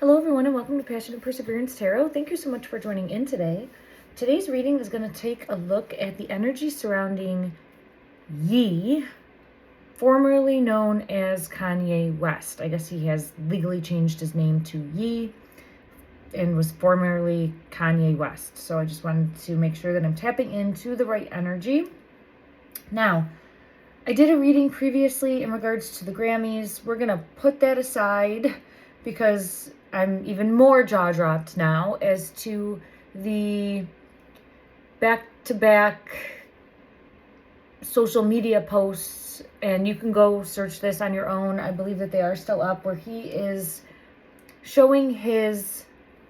Hello everyone and welcome to Passion and Perseverance Tarot. Thank you so much for joining in today. Today's reading is going to take a look at the energy surrounding Ye, formerly known as Kanye West. I guess he has legally changed his name to Ye and was formerly Kanye West. So I just wanted to make sure that I'm tapping into the right energy. Now, I did a reading previously in regards to the Grammys. We're going to put that aside because I'm even more jaw-dropped now as to the back-to-back social media posts, and you can go search this on your own. I believe that they are still up, where he is showing his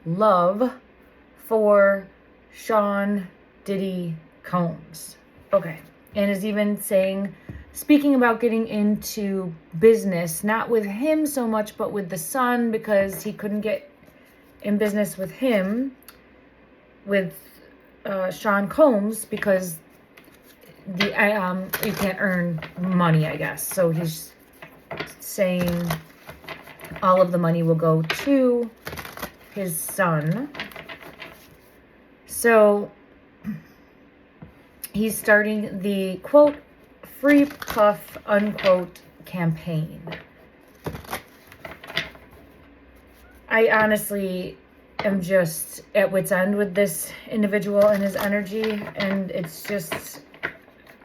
love for Sean Diddy Combs. Okay, and is even saying, speaking about getting into business, not with him so much, but with the son, because he couldn't get in business with him, with Sean Combs, because the you can't earn money, I guess. So he's saying all of the money will go to his son. So he's starting the, quote, free puff, unquote, campaign. I honestly am just at wit's end with this individual and his energy, and it's just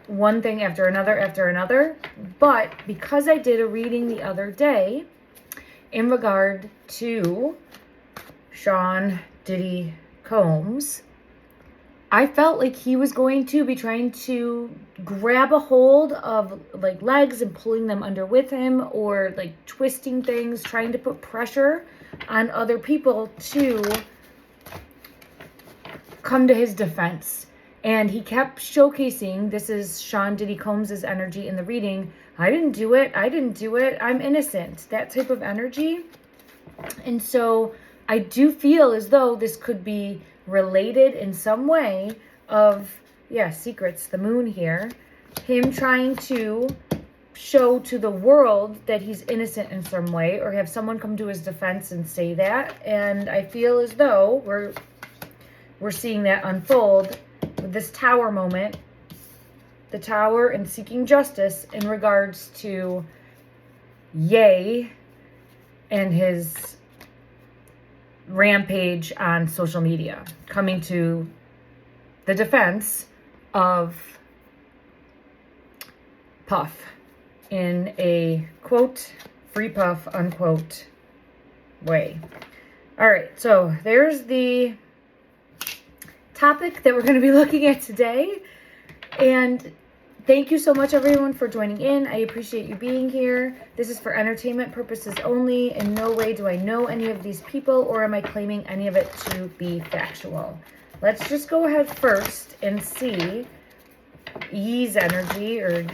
one thing after another. But because I did a reading the other day in regard to Sean Diddy Combs, I felt like he was going to be trying to grab a hold of like legs and pulling them under with him, or like twisting things, trying to put pressure on other people to come to his defense. And he kept showcasing, this is Sean Diddy Combs' energy in the reading, I didn't do it, I'm innocent, that type of energy. And so I do feel as though this could be related in some way of, yeah, secrets, the moon here, him trying to show to the world that he's innocent in some way, or have someone come to his defense and say that. And I feel as though we're seeing that unfold with this tower moment, the tower, and seeking justice in regards to Ye and his rampage on social media, coming to the defense of Puff in a, quote, free puff, unquote, way. All right, so there's the topic that we're going to be looking at today. And thank you so much, everyone, for joining in. I appreciate you being here. This is for entertainment purposes only. In no way do I know any of these people, or am I claiming any of it to be factual. Let's just go ahead first and see Ye's energy, or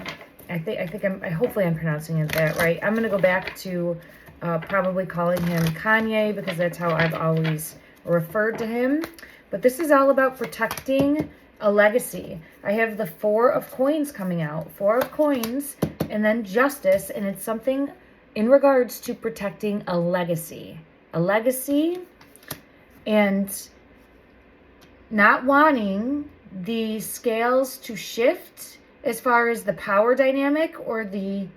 hopefully I'm pronouncing it that right. I'm going to go back to probably calling him Kanye, because that's how I've always referred to him. But this is all about protecting a legacy. I have the Four of Coins coming out. Four of Coins, and then Justice, and it's something in regards to protecting a legacy. A legacy, and not wanting the scales to shift as far as the power dynamic, or the...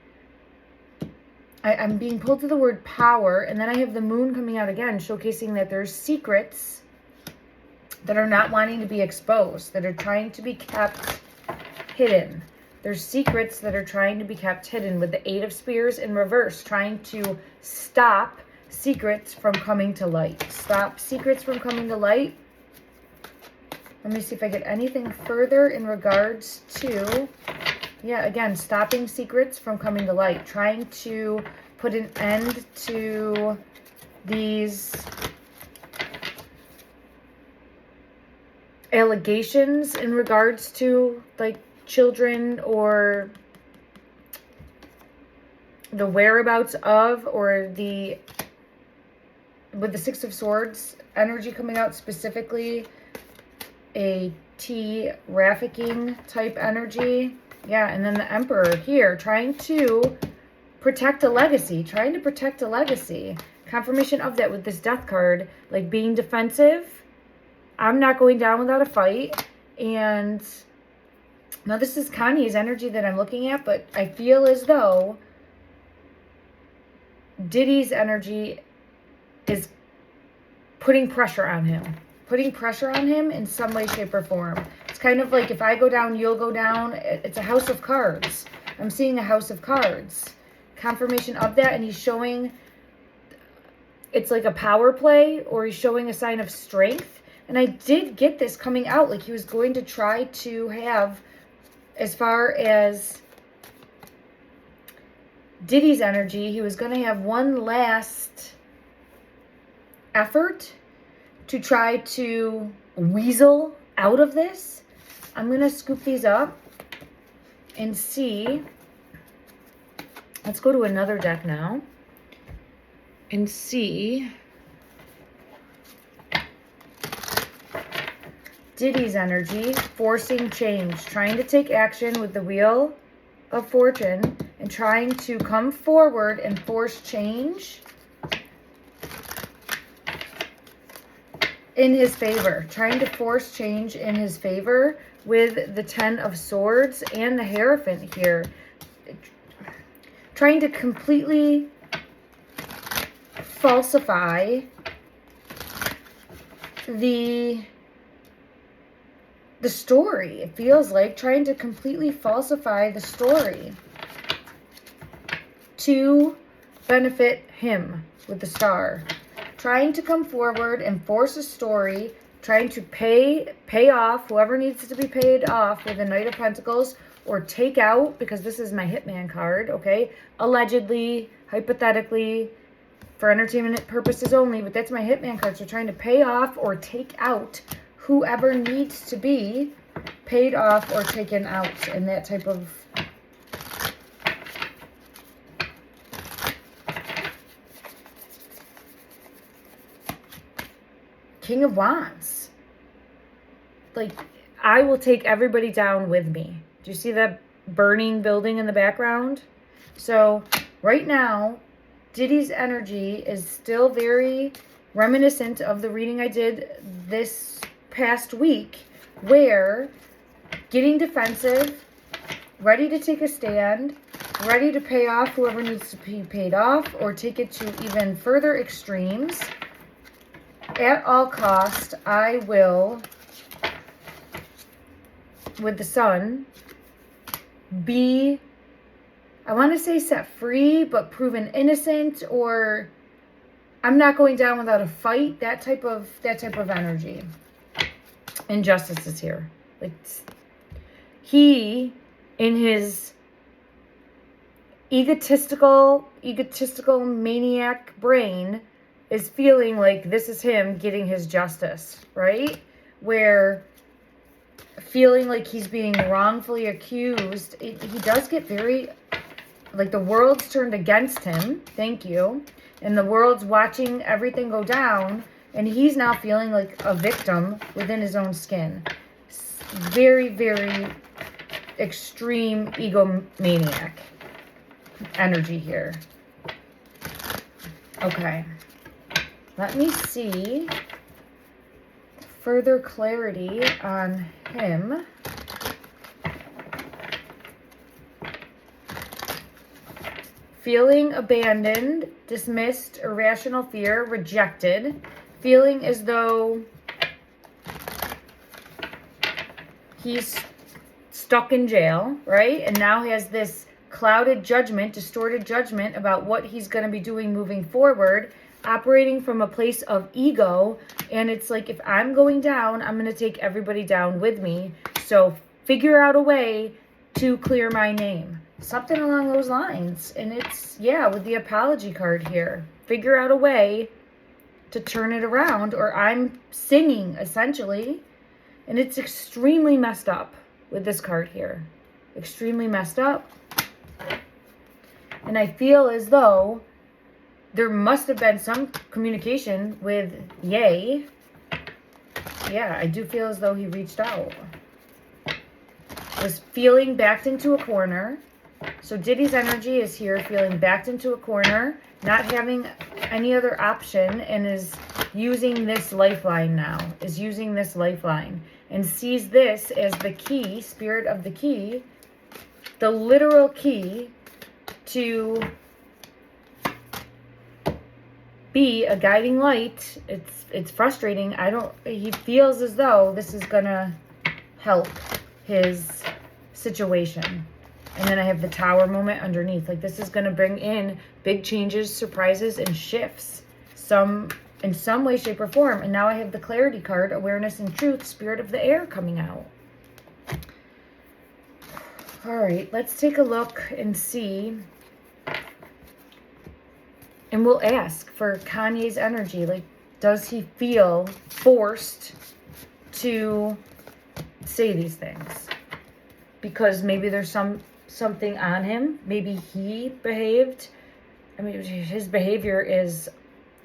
I'm being pulled to the word power, and then I have the moon coming out again, showcasing that there's secrets that are not wanting to be exposed, that are trying to be kept hidden. There's secrets that are trying to be kept hidden, with the Eight of Spears in reverse, trying to stop secrets from coming to light. Stop secrets from coming to light. Let me see if I get anything further in regards to, yeah, again, stopping secrets from coming to light, trying to put an end to these allegations in regards to like children, or the whereabouts of, or the, with the Six of Swords energy coming out, specifically a trafficking type energy. Yeah, and then the Emperor here, trying to protect a legacy, Confirmation of that with this death card, like being defensive. I'm not going down without a fight. And now this is Kanye's energy that I'm looking at, but I feel as though Diddy's energy is putting pressure on him. Putting pressure on him in some way, shape, or form. It's kind of like if I go down, you'll go down. It's a house of cards. I'm seeing a house of cards. Confirmation of that, and he's showing it's like a power play, or he's showing a sign of strength. And I did get this coming out, like he was going to try to have, as far as Diddy's energy, he was going to have one last effort to try to weasel out of this. I'm going to scoop these up and see. Let's go to another deck now and see Diddy's energy, forcing change, trying to take action with the Wheel of Fortune and trying to come forward and force change in his favor, trying to force change in his favor with the Ten of Swords and the Hierophant here, trying to completely falsify the story. It feels like trying to completely falsify the story to benefit him with the Star. Trying to come forward and force a story, trying to pay off whoever needs to be paid off with the Knight of Pentacles, or take out, because this is my Hitman card, okay? Allegedly, hypothetically, for entertainment purposes only, but that's my Hitman card. So trying to pay off or take out whoever needs to be paid off or taken out, and that type of King of Wands. Like, I will take everybody down with me. Do you see that burning building in the background? So right now, Diddy's energy is still very reminiscent of the reading I did this past week, where getting defensive, ready to take a stand, ready to pay off whoever needs to be paid off, or take it to even further extremes. At all cost, I will, with the Sun, be, I want to say set free, but proven innocent, or I'm not going down without a fight. That type of energy. Injustice is here. Like, he, in his egotistical maniac brain, is feeling like this is him getting his justice, right? Where feeling like he's being wrongfully accused, he does get very, like, the world's turned against him, thank you, and the world's watching everything go down, and he's now feeling like a victim within his own skin. Very, very extreme egomaniac energy here. Okay. Let me see further clarity on him. Feeling abandoned, dismissed, irrational fear, rejected. Feeling as though he's stuck in jail, right? And now he has this clouded judgment, distorted judgment about what he's going to be doing moving forward, operating from a place of ego. And it's like, if I'm going down, I'm going to take everybody down with me. So figure out a way to clear my name. Something along those lines. And it's, yeah, with the apology card here. Figure out a way to turn it around, or I'm singing, essentially. And it's extremely messed up with this card here. Extremely messed up. And I feel as though there must have been some communication with Ye. Yeah, I do feel as though he reached out. Was feeling backed into a corner. So Diddy's energy is here feeling backed into a corner, not having any other option, and is using this lifeline now, and sees this as the key, spirit of the key, the literal key to be a guiding light. It's frustrating. He feels as though this is gonna help his situation. And then I have the Tower moment underneath. Like, this is gonna bring in big changes, surprises, and shifts. In some way, shape, or form. And now I have the Clarity card, Awareness and Truth, Spirit of the Air coming out. All right, let's take a look and see. And we'll ask for Kanye's energy. Like, does he feel forced to say these things? Because maybe there's something on him. Maybe he behaved. I mean, his behavior is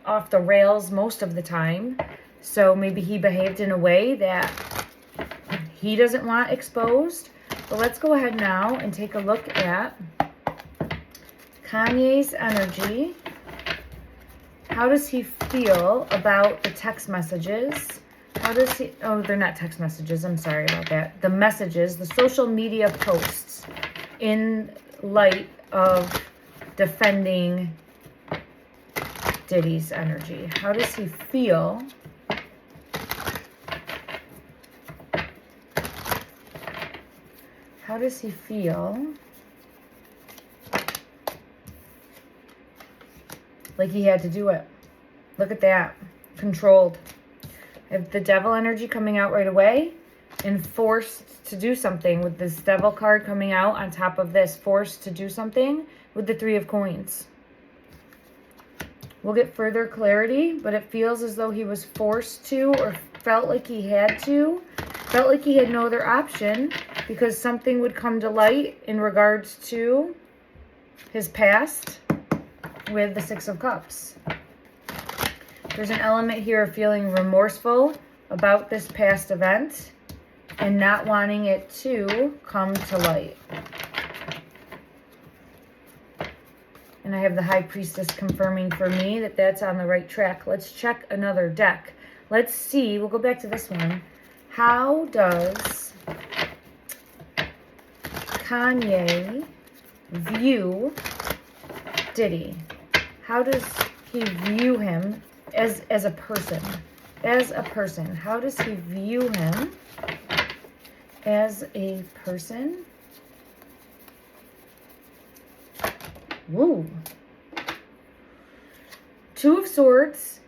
off the rails most of the time. So maybe he behaved in a way that he doesn't want exposed. But let's go ahead now and take a look at Kanye's energy. How does he feel about the text messages? How does he... Oh, they're not text messages. I'm sorry about that. The messages, the social media posts in light of defending Diddy's energy. How does he feel? How does he feel like he had to do it? Look at that. Controlled. I have the Devil energy coming out right away, and forced to do something with this Devil card coming out on top of this. Forced to do something with the Three of Coins. We'll get further clarity, but it feels as though he was forced to, or felt like he had to. Felt like he had no other option, because something would come to light in regards to his past with the Six of Cups. There's an element here of feeling remorseful about this past event and not wanting it to come to light. And I have the High Priestess confirming for me that that's on the right track. Let's check another deck. Let's see. We'll go back to this one. How does Kanye view Diddy? How does he view him as a person? As a person. How does he view him as a person? Woo. Two of Swords.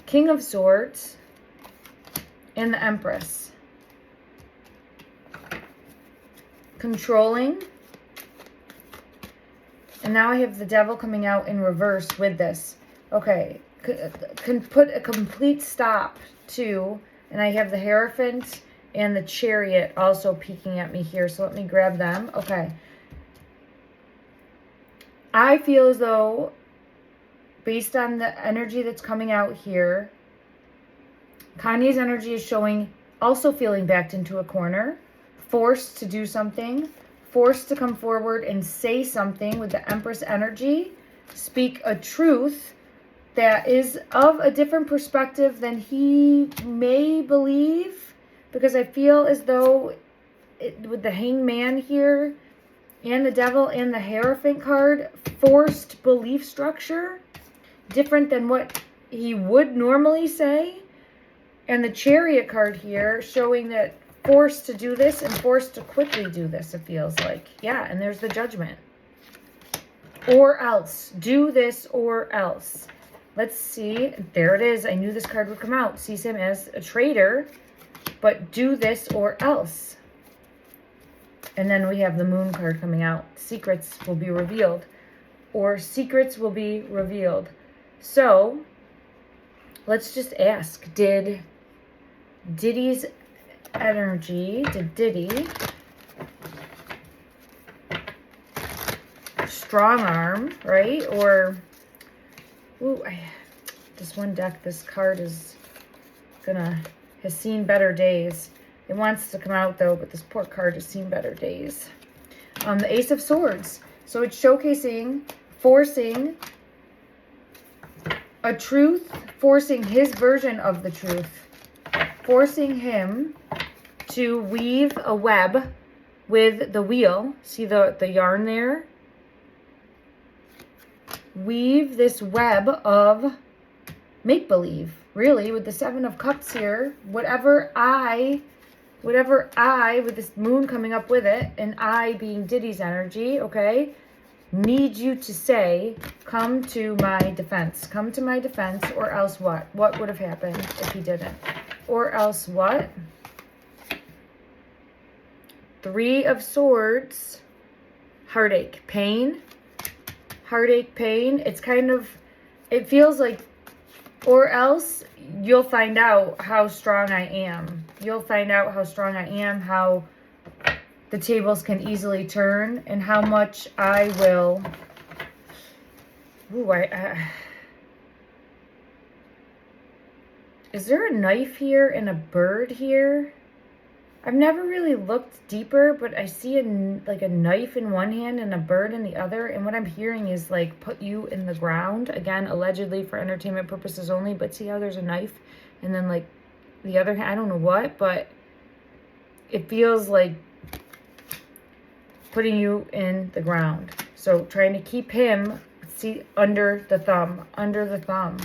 King of Swords. And the Empress. Controlling. And now I have the Devil coming out in reverse with this. Okay. Can put a complete stop to, and I have the Hierophant and the Chariot also peeking at me here. So let me grab them. Okay. I feel as though, based on the energy that's coming out here, Kanye's energy is showing also feeling backed into a corner, forced to do something, forced to come forward and say something with the Empress energy, speak a truth that is of a different perspective than he may believe, because I feel as though with the Hangman here and the Devil and the Hierophant card, forced belief structure, different than what he would normally say. And the Chariot card here showing that forced to do this and forced to quickly do this, it feels like. Yeah, and there's the Judgment. Or else. Do this or else. Let's see. There it is. I knew this card would come out. Sees him as a traitor, but do this or else. And then we have the Moon card coming out. Secrets will be revealed. Or secrets will be revealed. So, let's just ask. Did Diddy's energy, did Diddy strong arm, right? Or, ooh, this one deck, this card is has seen better days. It wants to come out though, but this poor card has seen better days. The Ace of Swords. So it's showcasing, forcing a truth, forcing his version of the truth, forcing him to weave a web with the wheel. See the yarn there? Weave this web of make-believe, really, with the Seven of Cups here. Whatever I, with this moon coming up with it, and I being Diddy's energy, okay, need you to say, come to my defense. Come to my defense, or else what? What would have happened if he didn't? Or else what? Three of Swords, heartache, pain, heartache, pain. It's kind of, it feels like, or else you'll find out how strong I am. You'll find out how strong I am, how the tables can easily turn, and how much I will. Ooh, is there a knife here and a bird here? I've never really looked deeper, but I see like a knife in one hand and a bird in the other. And what I'm hearing is like, put you in the ground. Again, allegedly for entertainment purposes only. But see how there's a knife and then like the other hand, I don't know what, but it feels like putting you in the ground. So trying to keep him, see, under the thumb, under the thumb.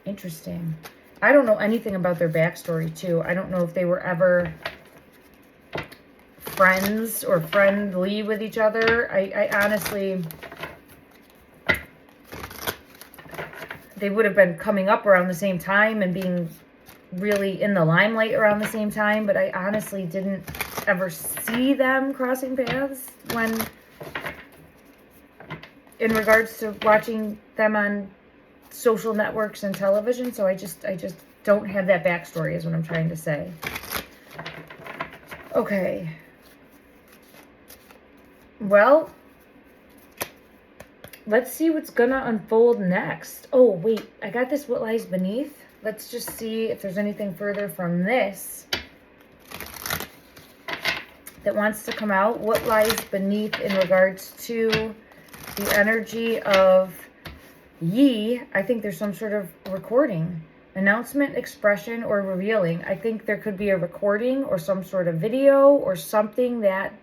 Interesting. I don't know anything about their backstory too. I don't know if they were ever friends or friendly with each other. I honestly, they would have been coming up around the same time and being really in the limelight around the same time, but I honestly didn't ever see them crossing paths when, in regards to watching them on social networks and television. So I just don't have that backstory is what I'm trying to say. Okay. Well, let's see what's gonna unfold next. Oh, wait, I got this What Lies Beneath. Let's just see if there's anything further from this that wants to come out. What lies beneath in regards to the energy of Yi? I think there's some sort of recording, announcement, expression, or revealing. I think there could be a recording or some sort of video or something that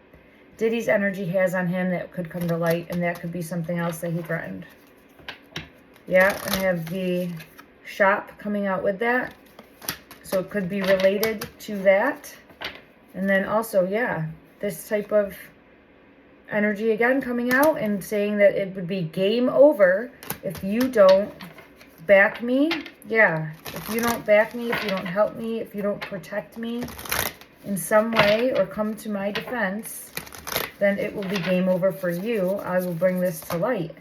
Diddy's energy has on him that could come to light, and that could be something else that he threatened. Yeah, and I have the shop coming out with that. So it could be related to that. And then also, yeah, this type of energy again coming out and saying that it would be game over if you don't back me. Yeah, if you don't back me, if you don't help me, if you don't protect me in some way or come to my defense, then it will be game over for you. I will bring this to light.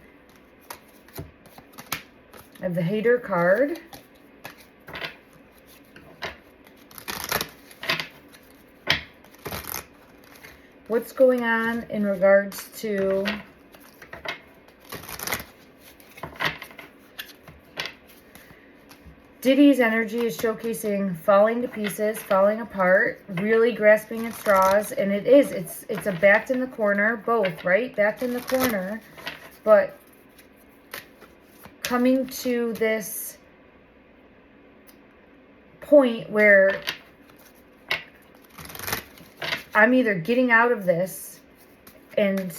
I have the Hater card. What's going on in regards to Diddy's energy is showcasing falling to pieces, falling apart, really grasping at straws, and it's a backed in the corner, both, right? Backed in the corner, but coming to this point where I'm either getting out of this and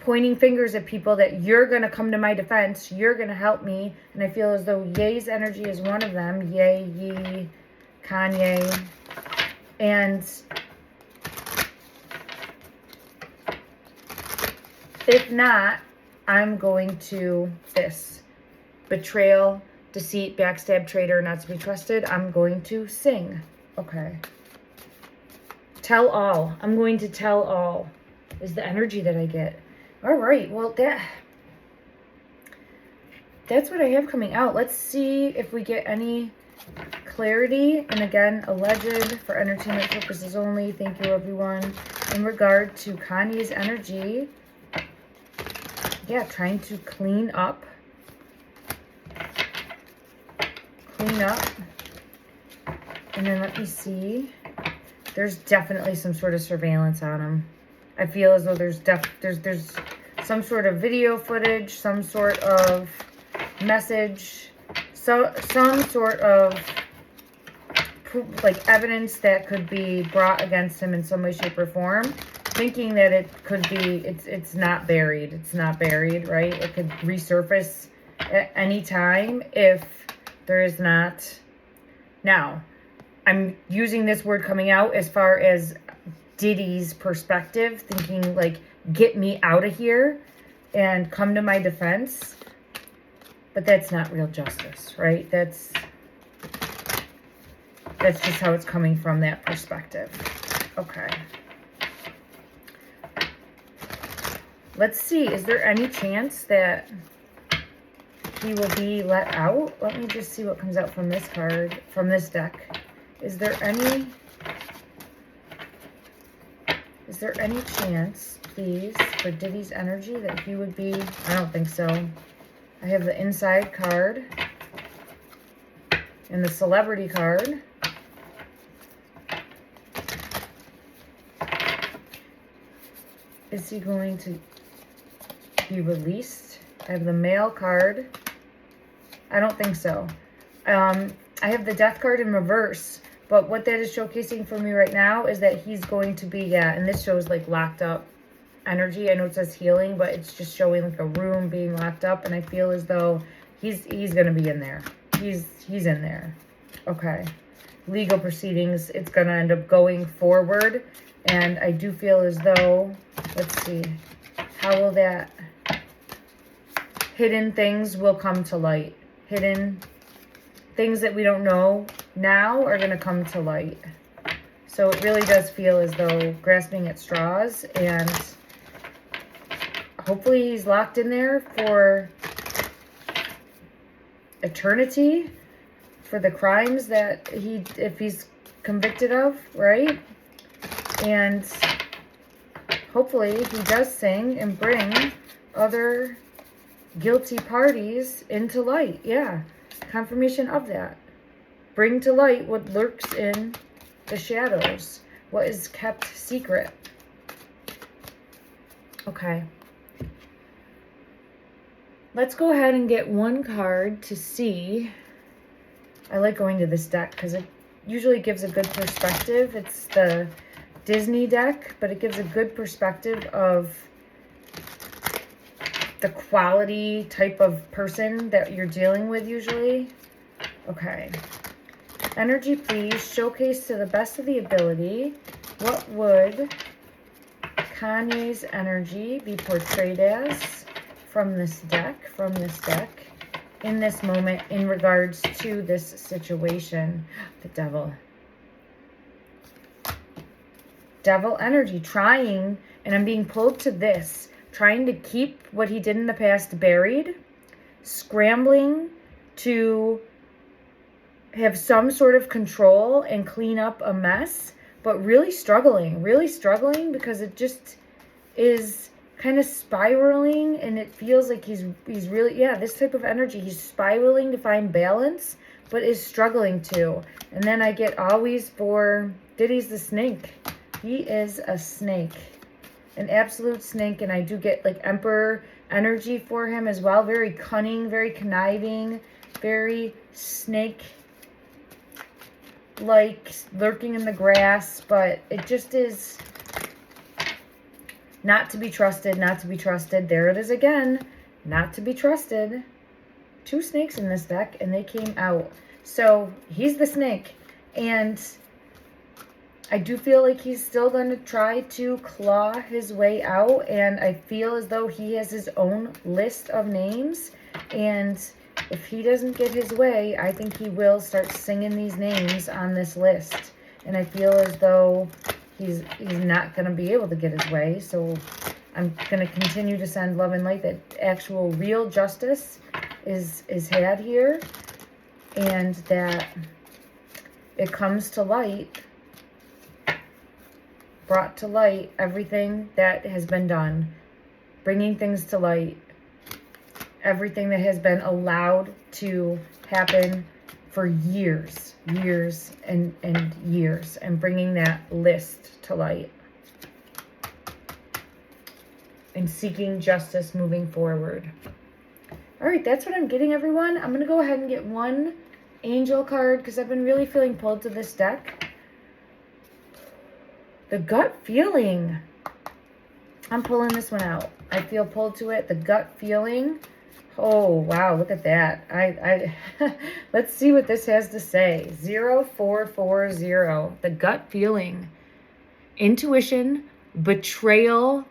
pointing fingers at people that you're going to come to my defense, you're going to help me, and I feel as though Ye's energy is one of them. Ye, Yi, Kanye, and if not, I'm going to this. Betrayal, deceit, backstab, traitor, not to be trusted. I'm going to sing. Okay. Tell all. I'm going to tell all is the energy that I get. All right. Well, that's what I have coming out. Let's see if we get any clarity. And again, alleged for entertainment purposes only. Thank you, everyone. In regard to Kanye's energy. Yeah, trying to clean up. Clean up. And then let me see. There's definitely some sort of surveillance on him. I feel as though there's some sort of video footage, some sort of message, some sort of like evidence that could be brought against him in some way, shape, or form. Thinking that it could be, it's not buried. It's not buried, right? It could resurface at any time if there is not. Now, I'm using this word coming out as far as Diddy's perspective, thinking like, get me out of here and come to my defense. But that's not real justice, right? That's just how it's coming from that perspective. Okay. Let's see. Is there any chance that he will be let out? Let me just see what comes out from this card, from this deck. Is there any chance, please, for Diddy's energy that he would be... I don't think so. I have the inside card and the celebrity card. Is he going to be released? I have the male card. I don't think so. I have the death card in reverse, but what that is showcasing for me right now is that he's going to be, and this shows like locked up energy. I know it says healing, but it's just showing like a room being locked up, and I feel as though he's going to be in there. He's in there. Okay. Legal proceedings, it's going to end up going forward, and I do feel as though, let's see, how will that... Hidden things will come to light. Hidden things that we don't know now are going to come to light. So it really does feel as though grasping at straws, and hopefully he's locked in there for eternity for the crimes that if he's convicted of, right? And hopefully he does sing and bring other guilty parties into light. Yeah, confirmation of that. Bring to light what lurks in the shadows, what is kept secret. Okay. Let's go ahead and get one card to see. I like going to this deck because it usually gives a good perspective. It's the Disney deck, but it gives a good perspective of the quality type of person that you're dealing with usually. Okay. Energy, please. Showcase to the best of the ability. What would Kanye's energy be portrayed as from this deck, in this moment, in regards to this situation? The devil. Devil energy, trying, and I'm being pulled to this, trying to keep what he did in the past buried, scrambling to have some sort of control and clean up a mess, but really struggling because it just is kind of spiraling, and it feels like he's really, this type of energy, he's spiraling to find balance, but is struggling to. And then I get always for Diddy's the snake. He is a snake. An absolute snake, and I do get like Emperor energy for him as well. Very cunning, very conniving, very snake like, lurking in the grass, but it just is not to be trusted, not to be trusted. There it is again, not to be trusted. Two snakes in this deck, and they came out. So he's the snake, and I do feel like he's still going to try to claw his way out, and I feel as though he has his own list of names, and if he doesn't get his way, I think he will start singing these names on this list, and I feel as though he's not going to be able to get his way, so I'm going to continue to send love and light that actual real justice is had here, and that it comes to light, brought to light everything that has been done, bringing things to light, everything that has been allowed to happen for years and years, and bringing that list to light. and seeking justice moving forward. All right, that's what I'm getting, everyone. I'm going to go ahead and get one angel card because I've been really feeling pulled to this deck. The gut feeling. I'm pulling this one out. I feel pulled to it. The gut feeling. Oh, wow, look at that. Let's see what this has to say. 0440. The gut feeling. Intuition, betrayal,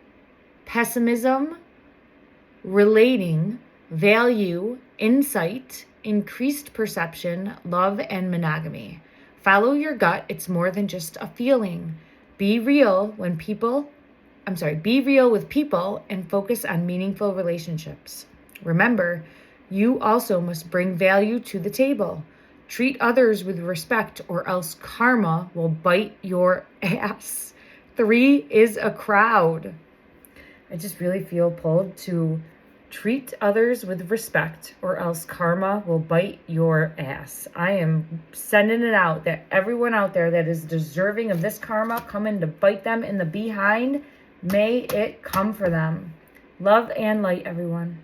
pessimism, relating, value, insight, increased perception, love, and monogamy. Follow your gut. It's more than just a feeling. Be real with people and focus on meaningful relationships. Remember, you also must bring value to the table. Treat others with respect or else karma will bite your ass. 3 is a crowd. I just really feel pulled to treat others with respect or else karma will bite your ass. I am sending it out that everyone out there that is deserving of this karma coming to bite them in the behind, may it come for them. Love and light, everyone.